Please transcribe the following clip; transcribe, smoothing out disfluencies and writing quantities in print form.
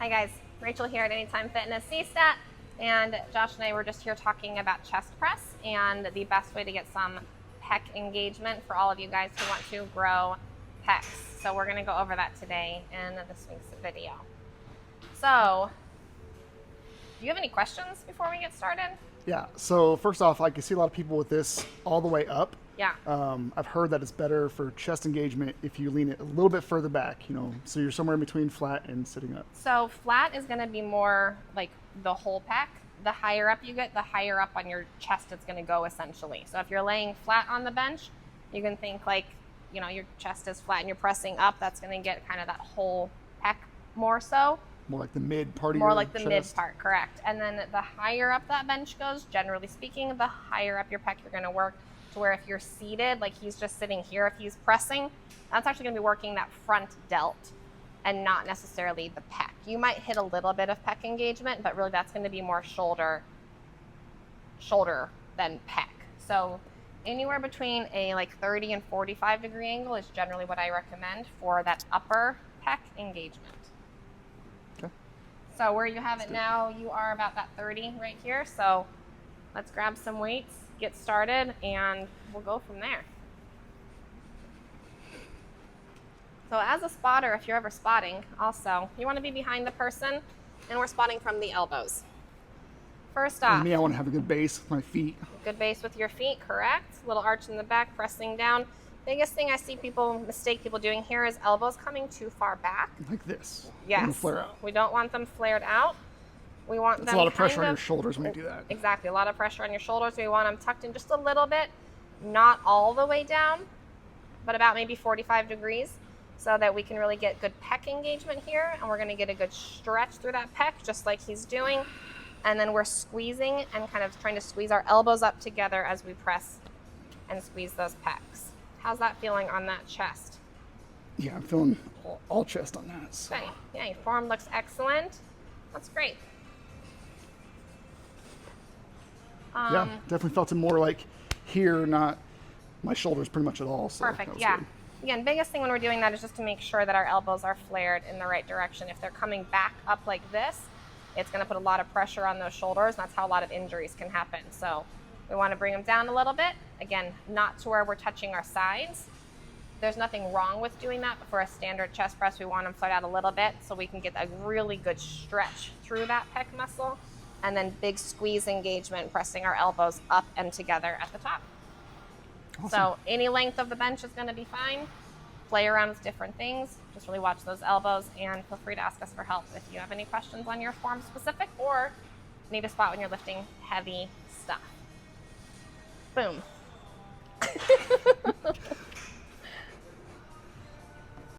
Hi guys, Rachel here at Anytime Fitness CSTAT, and Josh and I were just here talking about chest press and the best way to get some pec engagement for all of you guys who want to grow pecs. So we're going to go over that today in this week's video. So, do you have any questions before we get started? Yeah, so first off, I can see a lot of people with this all the way up. Yeah. I've heard that it's better for chest engagement if you lean it a little bit further back, so you're somewhere in between flat and sitting up. So flat is going to be more like the whole pec. The higher up you get, the higher up on your chest it's going to go essentially. So if you're laying flat on the bench, you can think like, your chest is flat and you're pressing up, that's going to get kind of that whole pec more so. More like the mid part of More your like the chest. mid part, correct. And then the higher up that bench goes, generally speaking, the higher up your pec you're going to work, to where if you're seated, like he's just sitting here, if he's pressing, that's actually going to be working that front delt and not necessarily the pec. You might hit a little bit of pec engagement, but really that's going to be more shoulder than pec. So anywhere between a 30 and 45 degree angle is generally what I recommend for that upper pec engagement. Okay. So where you have it now, you are about that 30 right here. So let's grab some weights, get started, and we'll go from there. So as a spotter, if you're ever spotting also, you want to be behind the person, and we're spotting from the elbows. First off, Me, I want to have a good base with my feet. good base with your feet, correct. Little arch in the back, pressing down. Biggest thing I see mistake people doing here is elbows coming too far back. Like this. Yes. And flare out. We don't want them flared out. We want them That's a lot of pressure kind on your shoulders when you do that. Exactly, a lot of pressure on your shoulders. We want them tucked in just a little bit, not all the way down, but about maybe 45 degrees, so that we can really get good pec engagement here, and we're going to get a good stretch through that pec, just like he's doing. And then we're squeezing and kind of trying to squeeze our elbows up together as we press and squeeze those pecs. How's that feeling on that chest? Yeah, I'm feeling all chest on that. So. Okay. Yeah, your form looks excellent. That's great. Yeah, definitely felt it more like here, not my shoulders pretty much at all. So Perfect, yeah. Good. Again, biggest thing when we're doing that is just to make sure that our elbows are flared in the right direction. If they're coming back up like this, it's going to put a lot of pressure on those shoulders, and that's how a lot of injuries can happen. So we want to bring them down a little bit. Again, not to where we're touching our sides. There's nothing wrong with doing that, but for a standard chest press, we want them flared out a little bit so we can get a really good stretch through that pec muscle, and then big squeeze engagement, pressing our elbows up and together at the top. Awesome. So any length of the bench is going to be fine. Play around with different things. Just really watch those elbows, and feel free to ask us for help if you have any questions on your form specific or need a spot when you're lifting heavy stuff. Boom.